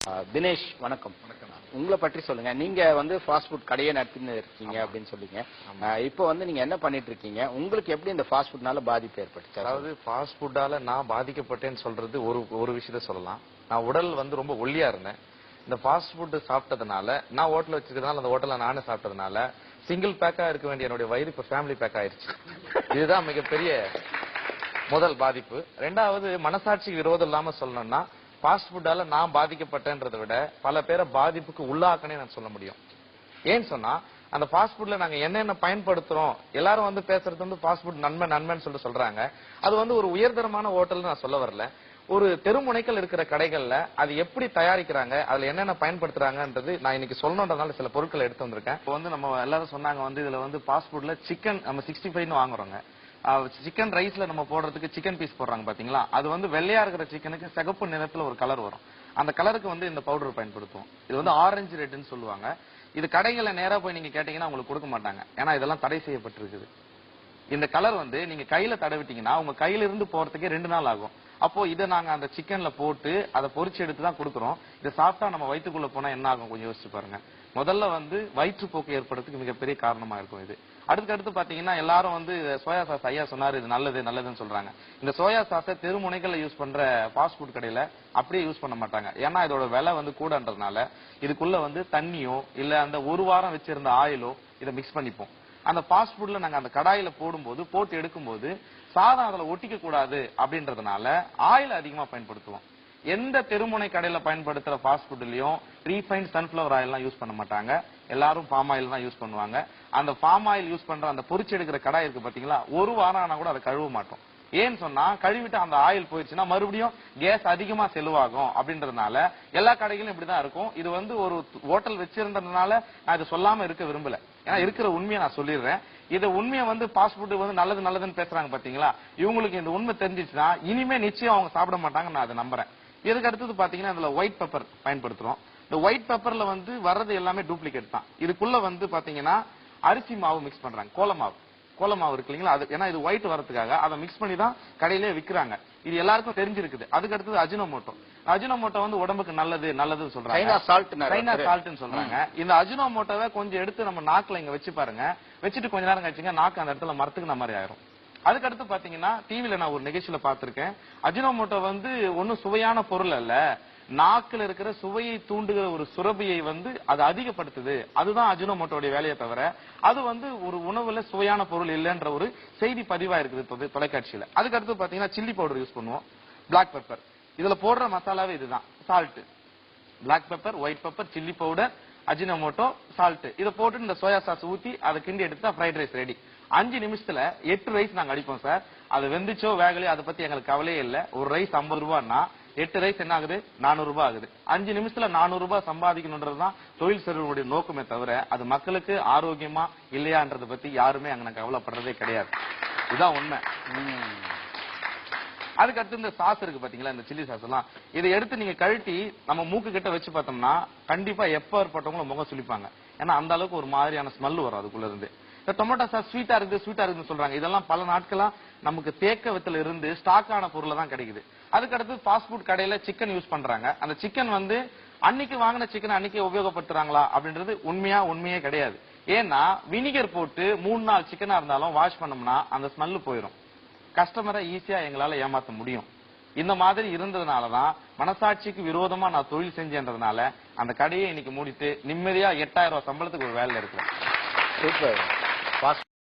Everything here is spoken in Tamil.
தினேஷ் வணக்கம். உங்களை பற்றி சொல்லுங்க. நீங்க வந்து ஃபாஸ்ட் ஃபுட் கடையை நடத்தின்னு இருக்கீங்க அப்படின்னு சொல்லுங்க. இப்போ வந்து நீங்க என்ன பண்ணிட்டு இருக்கீங்க? உங்களுக்கு எப்படி இந்த ஃபாஸ்ட் ஃபுட்னால பாதிப்பு ஏற்பட்டுச்சு? அதாவது ஃபாஸ்ட் ஃபுட்டால நான் பாதிக்கப்பட்டேன்னு சொல்றது ஒரு விஷயத்த சொல்லலாம். நான் உடல் வந்து ரொம்ப ஒல்லியா இருந்தேன். இந்த ஃபாஸ்ட் ஃபுட் சாப்பிட்டதுனால, நான் ஹோட்டல் வச்சிருக்கனால அந்த ஹோட்டல்ல நானே சாப்பிட்டதுனால சிங்கிள் பேக்கா இருக்க வேண்டிய என்னுடைய வயிறு இப்ப ஃபேமிலி பேக் ஆயிருச்சு. இதுதான் மிகப்பெரிய முதல் பாதிப்பு. ரெண்டாவது, மனசாட்சிக்கு விரோதம் இல்லாம சொல்லணும்னா, ஃபாஸ்ட் ஃபுட்டால நான் பாதிக்கப்பட்டேன்றதை விட பல பேரை பாதிப்புக்கு உள்ளாக்கனே நான் சொல்ல முடியும். ஏன்னு சொன்னா, அந்த ஃபாஸ்ட் ஃபுட்ல நாங்க என்னென்ன பயன்படுத்துறோம், எல்லாரும் வந்து பேசுறது வந்து ஃபாஸ்ட் ஃபுட் நன்மைன்னு சொல்றாங்க. அது வந்து ஒரு உயர்தரமான ஹோட்டல்னு நான் சொல்ல வரல. ஒரு தெருமுனைகள் இருக்கிற கடைகள்ல அது எப்படி தயாரிக்கிறாங்க, அதுல என்னென்ன பயன்படுத்துறாங்கன்றது நான் இன்னைக்கு சொல்லணும்ன்றதுனால சில பொருட்களை எடுத்து வந்திருக்கேன். இப்போ வந்து நம்ம எல்லாரும் சொன்னாங்க வந்து இதுல வந்து ஃபாஸ்ட் ஃபுட்ல சிக்கன் நம்ம 65 வாங்குறோங்க. சிக்கன் ரைஸ்ல நம்ம போடுறதுக்கு சிக்கன் பீஸ் போடுறாங்க பாத்தீங்களா, அது வந்து வெள்ளையா இருக்கிற சிக்கனுக்கு சிகப்பு நிறத்துல ஒரு கலர் வரும். அந்த கலருக்கு வந்து இந்த பவுடர் பயன்படுத்துவோம். இது வந்து ஆரஞ்சு ரெட்னு சொல்லுவாங்க. இது கடைகளை நேரா போய் நீங்க கேட்டீங்கன்னா உங்களுக்கு கொடுக்க மாட்டாங்க. ஏன்னா இதெல்லாம் தடை செய்யப்பட்டிருக்குது. இந்த கலர் வந்து நீங்க கையில தடவிட்டீங்கன்னா உங்க கையில இருந்து போறதுக்கே 2 நாள் ஆகும். அப்போ இதை நாங்க அந்த சிக்கன்ல போட்டு அதை பொரிச்சு எடுத்து தான் கொடுக்குறோம். இதை சாப்பிட்டா நம்ம வயிற்றுக்குள்ள போனா என்ன ஆகும் கொஞ்சம் யோசிச்சு பாருங்க. முதல்ல வந்து வயிற்றுப்போக்கு ஏற்படுறதுக்கு மிகப்பெரிய காரணமா இருக்கும் இது. அடுத்து பாத்தீங்கன்னா எல்லாரும் வந்து சோயா சாஸ் ஐயா சொன்னாரு இது நல்லதுன்னு சொல்றாங்க. இந்த சோயா சாஸை தெருமுனைகள்ல யூஸ் பண்ற ஃபாஸ்ட் ஃபுட் கடையில அப்படியே யூஸ் பண்ண மாட்டாங்க. ஏன்னா இதோட விலை வந்து கூடன்றதுனால இதுக்குள்ள வந்து தண்ணியோ இல்ல அந்த ஒரு வாரம் வச்சிருந்த ஆயிலோ இதை மிக்ஸ் பண்ணிப்போம். அந்த ஃபாஸ்ட் ஃபுட்ல நாங்க அந்த கடாயில போட்டு எடுக்கும்போது சாதம் அதுல ஒட்டிக்க கூடாது அப்படின்றதுனால ஆயில் அதிகமா பயன்படுத்துவோம். எந்த தெருமுனை கடையில பயன்படுத்துற ஃபாஸ்ட் ஃபுட்லயும் ரீஃபைண்ட் சன்ஃபிளவர் ஆயில் எல்லாம் யூஸ் பண்ண மாட்டாங்க. எல்லாரும் பாம் ஆயில் தான் யூஸ் பண்ணுவாங்க. அந்த பாம் ஆயில் யூஸ் பண்ற அந்த பொரிச்சு எடுக்கிற கடாய் இருக்கு பாத்தீங்களா, ஒரு வாரம் ஆனா கூட அதை கழுவ மாட்டோம். ஏன்னு சொன்னா கழுவிட்டு அந்த ஆயில் போயிடுச்சுன்னா மறுபடியும் கேஸ் அதிகமா செலவாகும் அப்படின்றதுனால எல்லா கடைகளும் இப்படிதான் இருக்கும். இது வந்து ஒரு ஹோட்டல் வச்சிருந்ததுனால நான் இதை சொல்லாம இருக்க விரும்பல. ஏன்னா இருக்கிற உண்மையை நான் சொல்லிடுறேன். இதை உண்மையை வந்து ஃபாஸ்ட் ஃபுட் வந்து நல்லதுன்னு பேசுறாங்க பாத்தீங்களா, இவங்களுக்கு இந்த உண்மை தெரிஞ்சிச்சுன்னா இனிமே நிச்சயம் அவங்க சாப்பிட மாட்டாங்க. நான் அதை நம்புறேன். இதுக்கு அடுத்தது பாத்தீங்கன்னா இதுல ஒயிட் பெப்பர் பயன்படுத்துறோம். இந்த ஒயிட் பெப்பர்ல வந்து வர்றது எல்லாமே டூப்ளிகேட் தான். இதுக்குள்ள வந்து பாத்தீங்கன்னா அரிசி மாவு மிக்ஸ் பண்றாங்க. கோல மாவு இருக்கு இல்லீங்களா, அது ஏன்னா இது ஒயிட் வரதுக்காக அதை மிக்ஸ் பண்ணி தான் கடையிலே விற்கிறாங்க. இது எல்லாருக்கும் தெரிஞ்சிருக்குது. அதுக்கு அடுத்தது அஜினோமோட்டோ வந்து உடம்புக்கு நல்லதுன்னு சொல்றாங்க. சைனா சால்ட்னு சொல்றாங்க. இந்த அஜினோமோட்டோவை கொஞ்சம் எடுத்து நம்ம நாக்குல இங்க வச்சு பாருங்க. வச்சுட்டு கொஞ்ச நேரம் கழிச்சுங்க நாக்கு அந்த இடத்துல மரத்துக்கு மாதிரி ஆயிரும். அதுக்கடுத்து பாத்தீங்கன்னா டிவில நான் ஒரு நிகழ்ச்சியில பாத்திருக்கேன். அஜினோமோட்டோ வந்து ஒன்னும் சுவையான பொருள் அல்ல, நாக்குல இருக்கிற சுவையை தூண்டுகிற ஒரு சுரபியை வந்து அது அதிகப்படுத்துது. அதுதான் அஜினோமோட்டோடைய வேலையை தவிர அது வந்து ஒரு உணவுல சுவையான பொருள் இல்லைன்ற ஒரு செய்தி பதிவா இருக்குது தொலைக்காட்சியில. அதுக்கடுத்து பாத்தீங்கன்னா சில்லி பவுடர் யூஸ் பண்ணுவோம், பிளாக் பெப்பர். இதுல போடுற மசாலாவே இதுதான், salt, black pepper, white pepper, chilli powder, Ajinomoto, salt. இதை போட்டு இந்த சோயா சாஸ் ஊத்தி அதை கிண்டி எடுத்தா ஃப்ரைட் ரைஸ் ரெடி. 5 நிமிஷத்துல 8 ரைஸ் நாங்க அடிப்போம் சார். அது வெந்துச்சோ வேகலையோ அதை பத்தி எங்களுக்கு கவலையே இல்லை. ஒரு ரைஸ் 50 ரூபாய்னா 8 ரைஸ் என்ன ஆகுது, 400 ரூபாய் ஆகுது. 5 நிமிஷத்துல 400 ரூபாய் சம்பாதிக்கணும்ன்றதுதான் தொழில் செய்வதனுடைய நோக்கமே தவிர அது மக்களுக்கு ஆரோக்கியமா இல்லையான்றதை பத்தி யாருமே அங்க கவலைப்படுறதே கிடையாது. இதுதான் உண்மை. அதுக்கு அடுத்து இந்த சாஸ் இருக்கு பாத்தீங்களா, இந்த சில்லி சாஸ் எல்லாம் இதை எடுத்து நீங்க கழட்டி நம்ம மூக்கு கிட்ட வச்சு பார்த்தோம்னா கண்டிப்பா எப்ப ஏற்பட்டவங்களும் முகம் சுளிப்பாங்க. ஏன்னா அந்த அளவுக்கு ஒரு மாதிரியான ஸ்மெல் வரும் அதுக்குள்ள இருந்து. இந்த டொமேட்டோ சாஸ் ஸ்வீட்டா இருக்குன்னு சொல்றாங்க. இதெல்லாம் பல நாட்களா நமக்கு தேக்கத்துல இருந்து ஸ்டாக் ஆன பொருள் தான் கிடைக்குது. அதுக்கு அடுத்து ஃபாஸ்ட் ஃபுட் கடையில சிக்கன் யூஸ் பண்றாங்க. அந்த சிக்கன் வந்து அன்னைக்கு வாங்கின சிக்கன் அன்னைக்கு உபயோகப்படுத்துறாங்களா அப்படின்றது உண்மையே கிடையாது. ஏன்னா வினிகர் போட்டு 3 நாள் சிக்கனா இருந்தாலும் வாஷ் பண்ணோம்னா அந்த ஸ்மெல் போயிடும். கஸ்டமரை ஈஸியா எங்களால ஏமாத்த முடியும். இந்த மாதிரி இருந்ததுனாலதான் மனசாட்சிக்கு விரோதமா நான் தொழில் செஞ்சேன்றதுனால அந்த கடையை இன்னைக்கு மூடிட்டு நிம்மதியா 8000 ரூபாய் சம்பளத்துக்கு ஒரு வேலை இருக்கிறேன்.